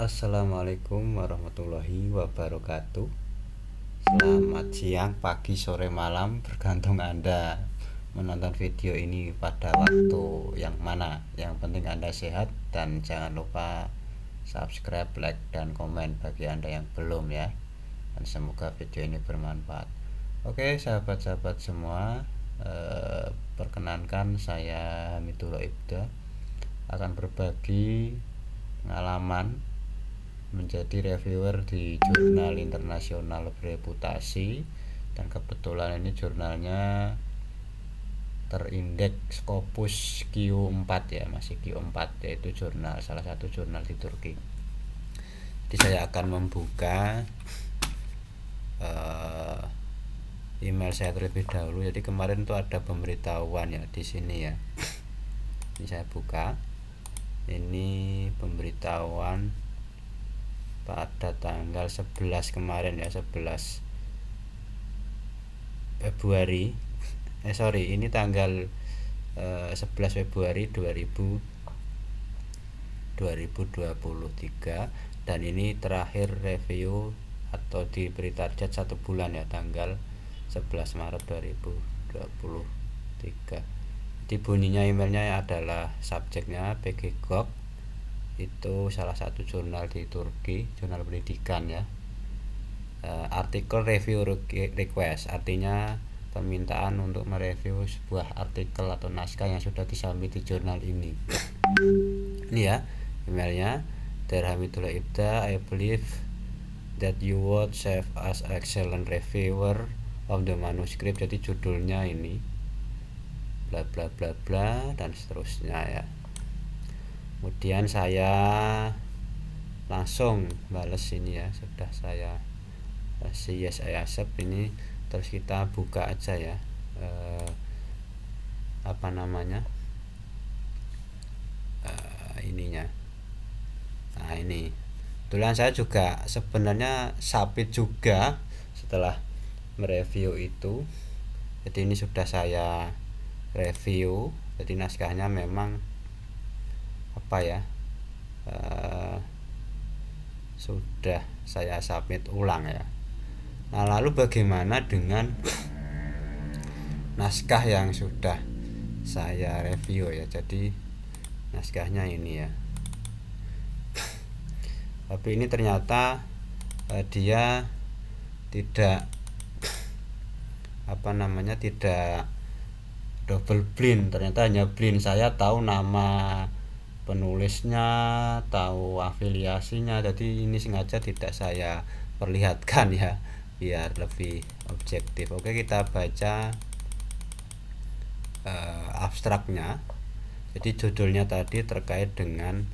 Assalamualaikum warahmatullahi wabarakatuh. Selamat siang, pagi, sore, malam, tergantung Anda menonton video ini pada waktu yang mana. Yang penting Anda sehat dan jangan lupa subscribe, like, dan komen bagi Anda yang belum ya. Dan semoga video ini bermanfaat. Oke, sahabat-sahabat semua, perkenankan saya Hamidullah Ibda akan berbagi pengalaman menjadi reviewer di jurnal internasional bereputasi, dan kebetulan ini jurnalnya terindeks Scopus Q4 ya, masih Q4, yaitu jurnal salah satu jurnal di Turki. Jadi saya akan membuka email saya terlebih dahulu. Jadi kemarin tuh ada pemberitahuan ya di sini ya. Ini saya buka. Ini pemberitahuan pada tanggal 11 kemarin ya, 11 Februari. Ini tanggal 11 Februari 2023, dan ini terakhir review atau diberi target 1 bulan ya, tanggal 11 Maret 2023. Di bunyinya emailnya adalah subjeknya PGGOK, itu salah satu jurnal di Turki, jurnal pendidikan ya. Artikel review request, artinya permintaan untuk mereview sebuah artikel atau naskah yang sudah disubmit di jurnal ini. Ini ya emailnya. Dear Hamidullah Ibda, I believe that you would serve as excellent reviewer of the manuscript. Jadi judulnya ini bla bla bla bla dan seterusnya ya. Kemudian saya langsung balas ini ya, sudah saya kasih yes I accept ini. Terus kita buka aja ya ininya. Nah ini kebetulan saya juga sebenarnya submit juga setelah mereview itu. Jadi ini sudah saya review, jadi naskahnya memang sudah saya submit ulang ya. Nah lalu bagaimana dengan naskah yang sudah saya review ya. Jadi naskahnya ini ya, tapi ini ternyata dia tidak tidak double blind. Ternyata hanya blind. Saya tahu nama penulisnya, tahu afiliasinya, jadi ini sengaja tidak saya perlihatkan ya, biar lebih objektif. Oke, kita baca abstraknya. Jadi judulnya tadi terkait dengan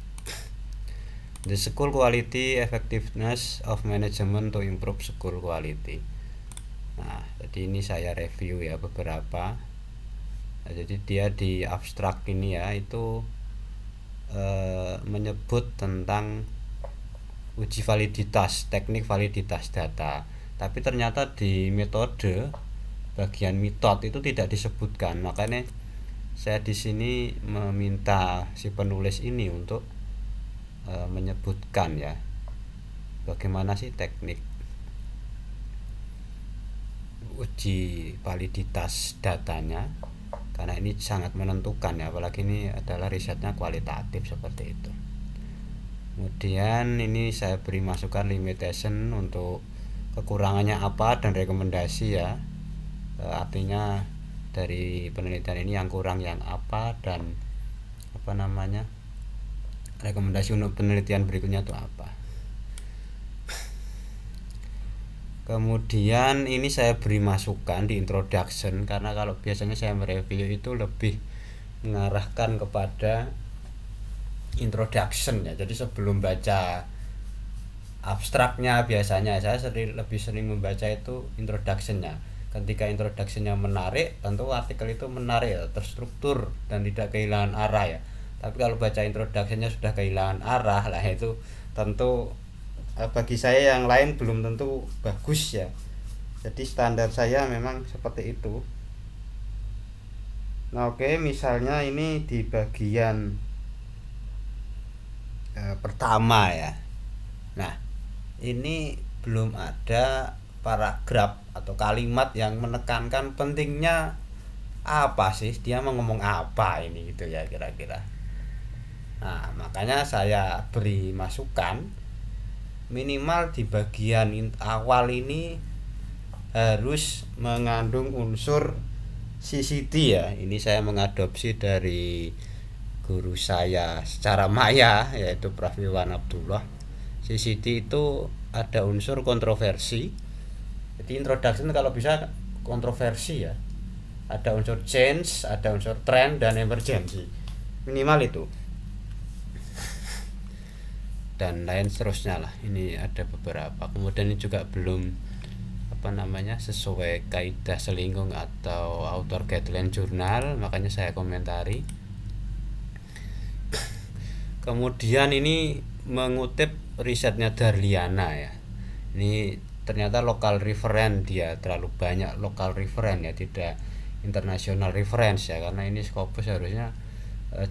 The School Quality Effectiveness of Management to Improve School Quality. Nah, jadi ini saya review ya beberapa. Nah, jadi dia di abstrak ini ya, itu menyebut tentang uji validitas, teknik validitas data, tapi ternyata di metode bagian metode itu tidak disebutkan. Makanya saya di sini meminta si penulis ini untuk menyebutkan ya bagaimana sih teknik uji validitas datanya, karena ini sangat menentukan ya, apalagi ini adalah risetnya kualitatif seperti itu. Kemudian ini saya beri masukan limitation untuk kekurangannya apa dan rekomendasi ya, artinya dari penelitian ini yang kurang yang apa, dan rekomendasi untuk penelitian berikutnya itu apa. Kemudian ini saya beri masukan di introduction, karena kalau biasanya saya mereview itu lebih mengarahkan kepada introduction ya. Jadi sebelum baca abstraknya biasanya saya lebih sering membaca itu introductionnya. Ketika introductionnya menarik, tentu artikel itu menarik, terstruktur dan tidak kehilangan arah ya. Tapi kalau baca introductionnya sudah kehilangan arah lah, itu tentu bagi saya yang lain belum tentu bagus ya. Jadi standar saya memang seperti itu. Nah oke, misalnya ini di bagian pertama ya, Nah, ini belum ada paragraf atau kalimat yang menekankan pentingnya apa sih dia mau ngomong apa ini gitu ya kira-kira. Nah, makanya saya beri masukan minimal di bagian awal ini harus mengandung unsur CCT ya. Ini saya mengadopsi dari guru saya secara maya yaitu Prof. Iwan Abdullah. CCT itu ada unsur kontroversi. Jadi introduction kalau bisa kontroversi ya. Ada unsur change, ada unsur trend dan emergency. Minimal itu. Dan lain seterusnya lah. Ini ada beberapa. Kemudian ini juga belum sesuai kaidah selingkung atau author guideline jurnal, makanya saya komentari. Kemudian ini mengutip risetnya Darliana ya. Ini ternyata lokal reference, dia terlalu banyak lokal reference ya, tidak international reference ya, karena ini Scopus harusnya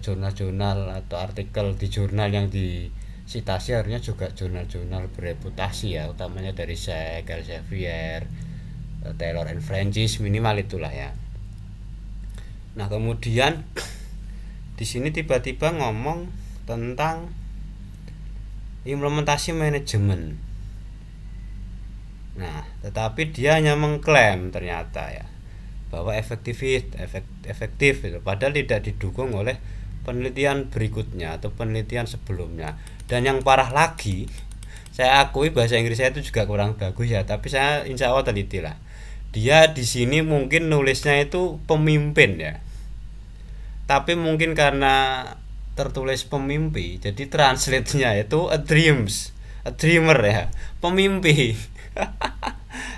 jurnal-jurnal atau artikel di jurnal yang disitasi harusnya juga jurnal-jurnal bereputasi ya, utamanya dari SEC, Elsevier, Taylor and Francis, minimal itulah ya. Nah, kemudian di sini tiba-tiba ngomong tentang implementasi manajemen. Nah, tetapi dia hanya mengklaim ternyata ya bahwa efektif itu, padahal tidak didukung oleh penelitian berikutnya atau penelitian sebelumnya. Dan yang parah lagi, saya akui bahasa Inggris saya itu juga kurang bagus ya, tapi saya insya Allah teliti lah. Dia di sini mungkin nulisnya itu pemimpin ya, tapi mungkin karena tertulis pemimpi, jadi translate-nya itu a dreamer ya, pemimpi.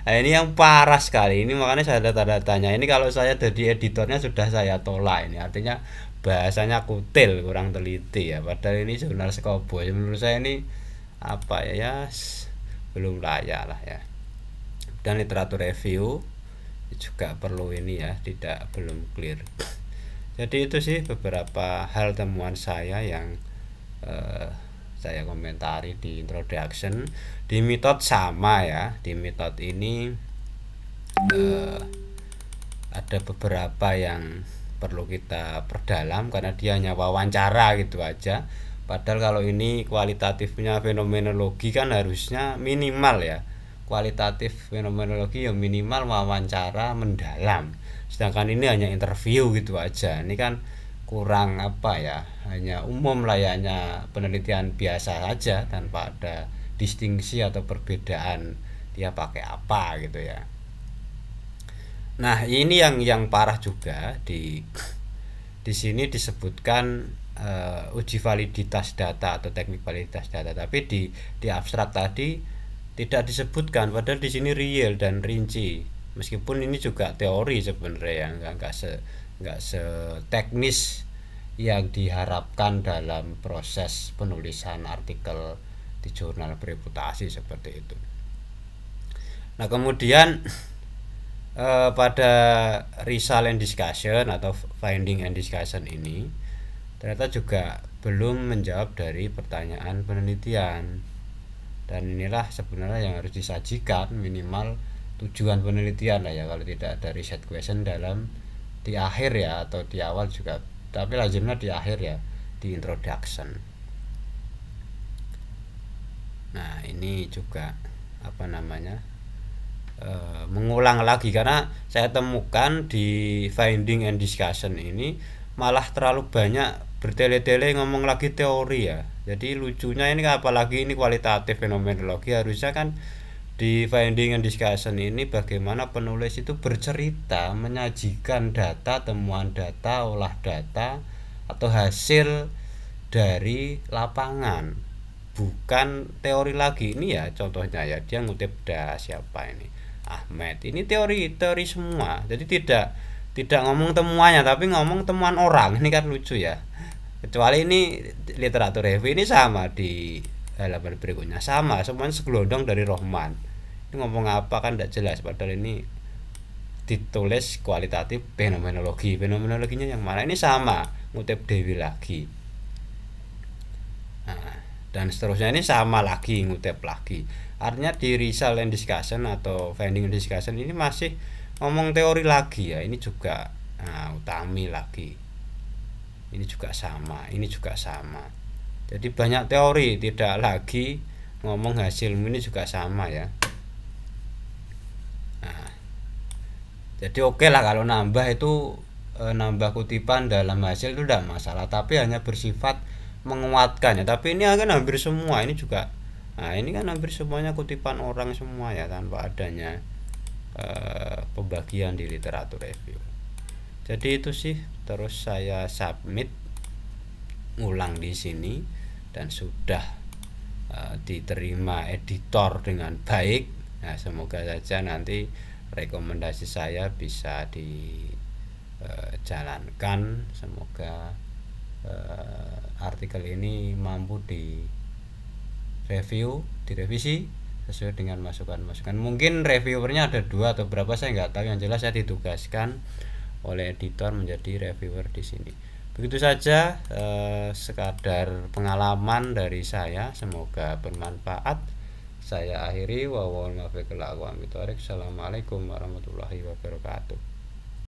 Nah, ini yang parah sekali. Ini makanya saya ada tanda tanya. Ini kalau saya jadi editornya sudah saya tolak ini. Artinya bahasanya kutil, kurang teliti ya. Padahal ini jurnal Scopus. Menurut saya ini apa ya, belum layak lah ya. Dan literatur review juga perlu ini ya, belum clear. Jadi itu sih beberapa hal temuan saya yang saya komentari di introduction. Di metode sama ya, di metode ini ada beberapa yang perlu kita perdalam karena dia hanya wawancara gitu aja. Padahal kalau ini kualitatifnya fenomenologi kan harusnya minimal ya, kualitatif fenomenologi ya minimal wawancara mendalam, sedangkan ini hanya interview gitu aja. Ini kan kurang apa ya, hanya umum lah ya, hanya penelitian biasa saja tanpa ada distingsi atau perbedaan dia pakai apa gitu ya. Nah, ini yang parah juga di sini disebutkan uji validitas data atau teknik validitas data, tapi di abstrak tadi tidak disebutkan, padahal di sini real dan rinci. Meskipun ini juga teori sebenarnya, nggak seteknis yang diharapkan dalam proses penulisan artikel di jurnal bereputasi seperti itu. Nah, kemudian pada result and discussion atau finding and discussion ini ternyata juga belum menjawab dari pertanyaan penelitian, dan inilah sebenarnya yang harus disajikan, minimal tujuan penelitian lah ya, kalau tidak ada research question di akhir ya, atau di awal juga, tapi lazimnya di akhir ya, di introduction. Nah, ini juga mengulang lagi, karena saya temukan di finding and discussion ini malah terlalu banyak bertele-tele ngomong lagi teori ya. Jadi lucunya ini, apalagi ini kualitatif fenomenologi, harusnya kan di finding and discussion ini bagaimana penulis itu bercerita, menyajikan data, temuan data, olah data atau hasil dari lapangan, bukan teori lagi. Ini ya contohnya ya, dia ngutip siapa ini, Ahmed, ini teori semua. Jadi tidak ngomong temuannya, tapi ngomong temuan orang. Ini kan lucu ya. Kecuali ini literatur review, ini sama di halaman berikutnya, sama semuanya segelondong dari Rohman. Ini ngomong apa kan tidak jelas, padahal ini ditulis kualitatif fenomenologinya yang mana, ini sama ngutip Dewi lagi. Nah, dan seterusnya. Ini sama lagi, ngutip lagi. Artinya di result and discussion atau finding and discussion ini masih ngomong teori lagi ya. Ini juga utami lagi, ini juga sama, ini juga sama. Jadi banyak teori, tidak lagi ngomong hasilmu, ini juga sama ya. Nah, jadi oke lah kalau nambah itu nambah kutipan dalam hasil itu tidak masalah, tapi hanya bersifat menguatkan ya. Tapi ini akan hampir semua, ini juga, nah ini kan hampir semuanya kutipan orang semua ya, tanpa adanya pembagian di literatur review. Jadi itu sih, terus saya submit ulang di sini dan sudah diterima editor dengan baik. Nah, semoga saja nanti rekomendasi saya bisa dijalankan. Semoga artikel ini mampu direvisi sesuai dengan masukan-masukan. Mungkin reviewernya ada 2 atau berapa, saya nggak tahu. Yang jelas saya ditugaskan oleh editor menjadi reviewer di sini. Begitu saja sekadar pengalaman dari saya, semoga bermanfaat. Saya akhiri, Assalamualaikum warahmatullahi wabarakatuh.